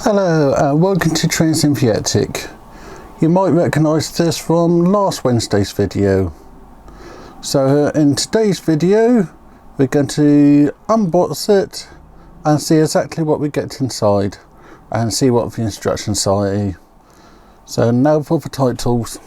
Hello and welcome to Train Synthetic. You might recognise this from last Wednesday's video. So in today's video we're going to unbox it and see exactly what we get inside and see what the instructions say. So now for the titles.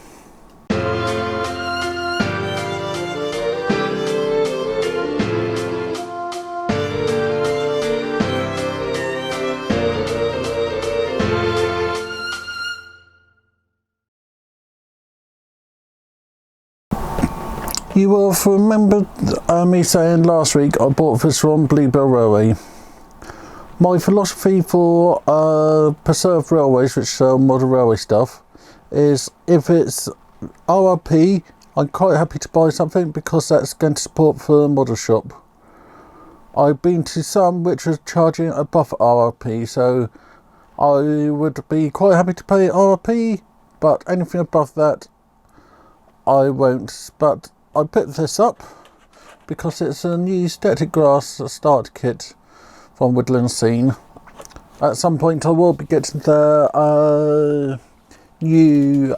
You will have remembered me saying last week I bought this from Bluebell Railway. My philosophy for preserved railways which sell modern railway stuff is if it's RRP, I'm quite happy to buy something because that's going to support the model shop. I've been to some which are charging above RRP, so I would be quite happy to pay RRP, but anything above that I won't. But I picked this up because it's a new static grass starter kit from Woodland Scene. At some point I will be getting the new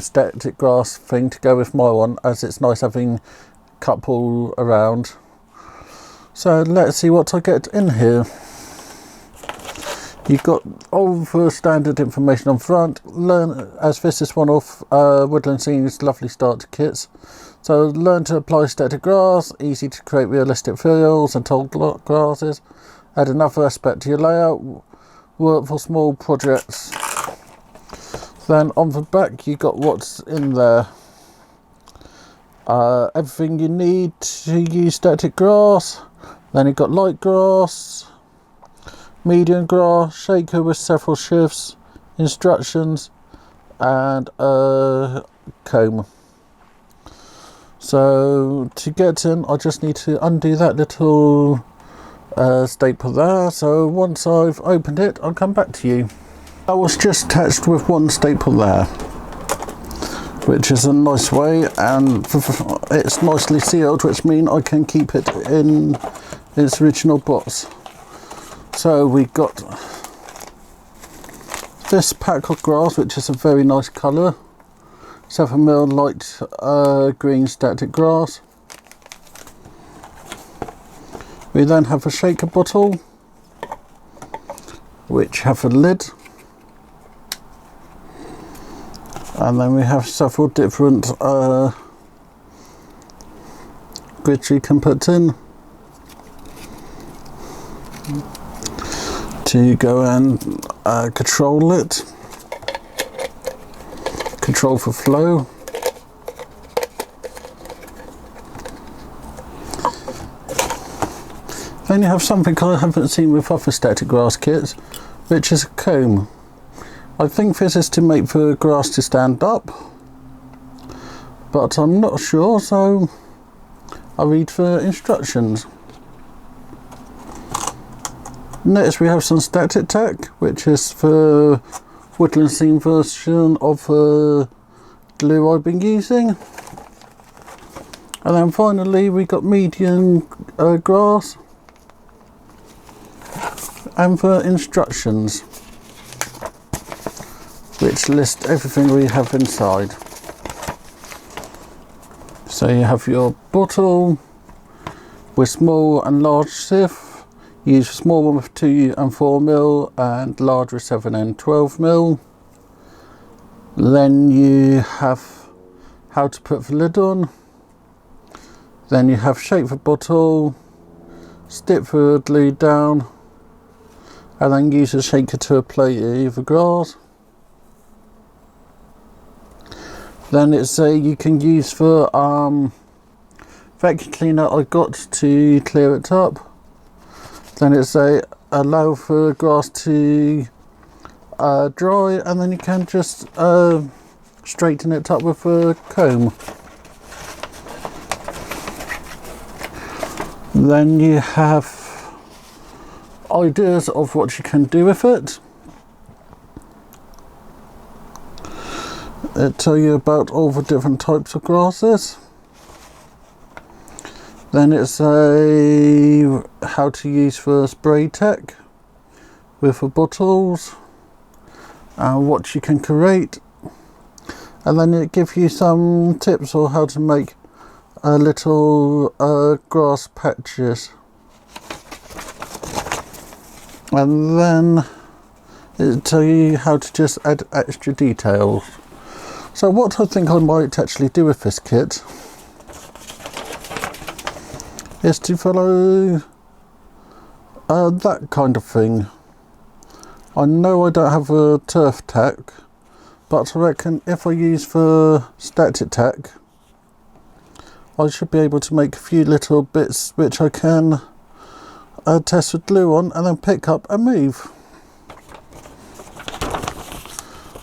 static grass thing to go with my one, as it's nice having a couple around. So let's see what I get in here. You've got all the standard information on front, as this is one of Woodland Scene's lovely starter kits. So learn to apply static grass, easy to create realistic fills and tall grasses, add another aspect to your layout, work for small projects. Then on the back you got what's in there. Everything you need to use static grass. Then you've got light grass, medium grass, shaker with several shifts, instructions and a comb. So to get in I just need to undo that little staple there. So once I've opened it I'll come back to you. I was just attached with one staple there, which is a nice way, and it's nicely sealed, which means I can keep it in its original box. So we got this pack of grass, which is a very nice colour, 7mm light green static grass. We then have a shaker bottle, which have a lid, and then we have several different grids you can put in to go and control it, control for flow. Then you have something I haven't seen with other static grass kits, which is a comb. I think this is to make the grass to stand up, but I'm not sure, so I'll read the instructions. Next we have some static tack, which is the Woodland Scene version of the glue I've been using. And then finally we got medium grass and the instructions, which list everything we have inside. So you have your bottle with small and large sieve. Use a small one with 2 and 4mm and large with 7 and 12mm. Then you have how to put the lid on. Then you have shape the bottle, stick the glue down, and then use a shaker to apply the grass. Then it's you can use the vacuum cleaner I got to clear it up. Then it's allow for grass to dry, and then you can just straighten it up with a comb. Then you have ideas of what you can do with it. It tells you about all the different types of grasses. Then it's how to use the spray tech, with the bottles and what you can create, and then it gives you some tips on how to make a little grass patches, and then it'll tell you how to just add extra details. So what I think I might actually do with this kit is to follow that kind of thing. I know I don't have a turf tack, but I reckon if I use the static tack, I should be able to make a few little bits which I can test with glue on and then pick up and move.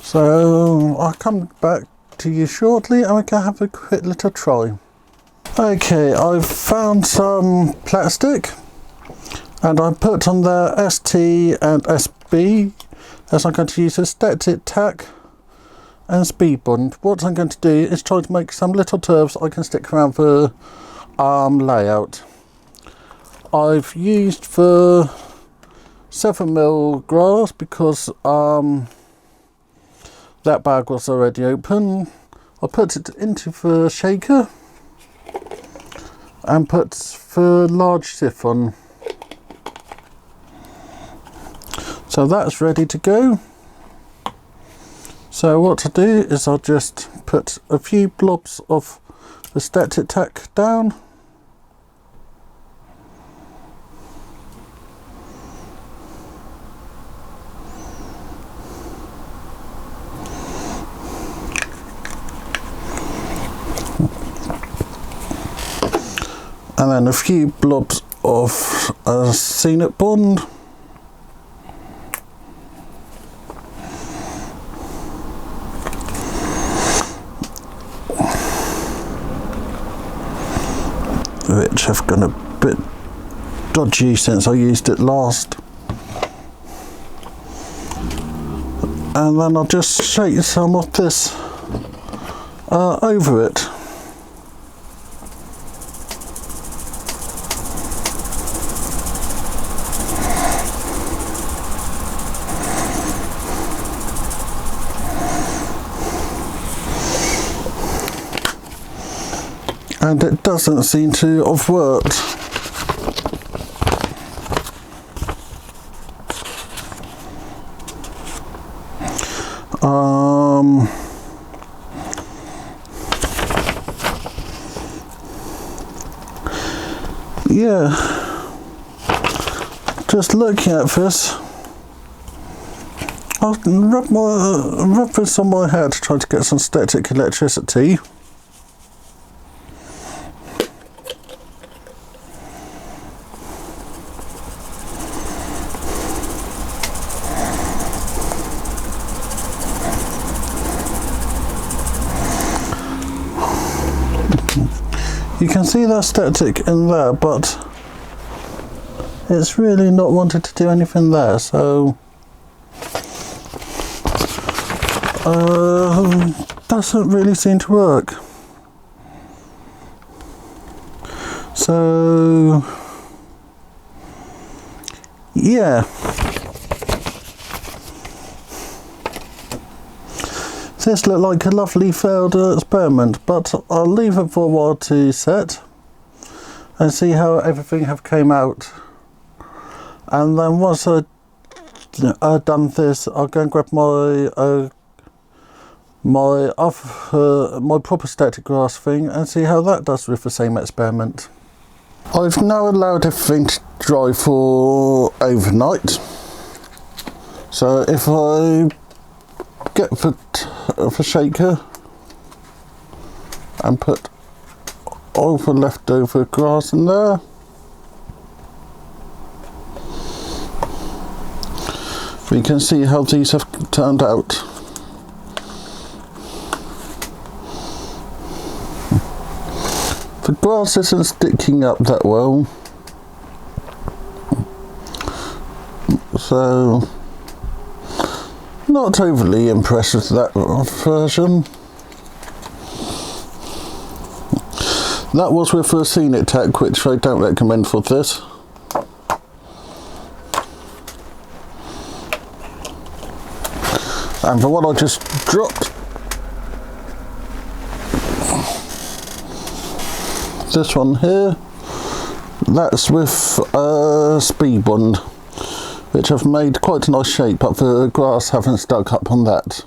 So I'll come back to you shortly and we can have a quick little try. Okay, I've found some plastic and I put on there ST and SB, as I'm going to use a static tack and speed bond. What I'm going to do is try to make some little turfs I can stick around the layout. I've used the 7mm grass because that bag was already open. I put it into the shaker and put the large siphon. So that's ready to go. So what I do is I'll just put a few blobs of the static tack down. And then a few blobs of Scenic bond. Which have gone a bit dodgy since I used it last. And then I'll just shake some of this over it. And it doesn't seem to have worked. Yeah, just looking at this, I'll rub this on my head to try to get some static electricity. You can see that static in there, but it's really not wanted to do anything there, so doesn't really seem to work. So yeah, this looked like a lovely failed experiment, but I'll leave it for a while to set and see how everything have came out. And then once I've done this, I'll go and grab my proper static grass thing and see how that does with the same experiment. I've now allowed everything to dry for overnight. So if I get the shaker and put all the leftover grass in there, we can see how these have turned out. The grass isn't sticking up that well, so not overly impressed with that version. That was with the Scenic tack, which I don't recommend for this. And the one I just dropped, this one here, that's with speed bond, which I've made quite a nice shape, but the grass haven't stuck up on that.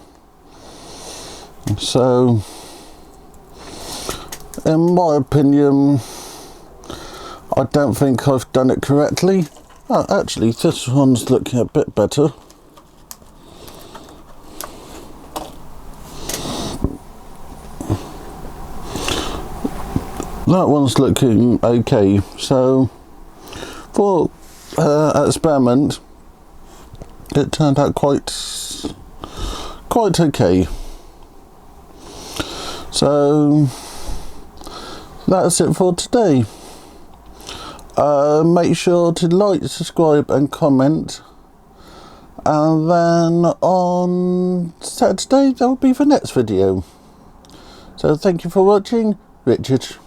So, in my opinion, I don't think I've done it correctly. Oh, actually, this one's looking a bit better. That one's looking okay. So, for experiment, it turned out quite okay. So that's it for today. Make sure to like, subscribe and comment, and then on Saturday there will be the next video. So thank you for watching. Richard.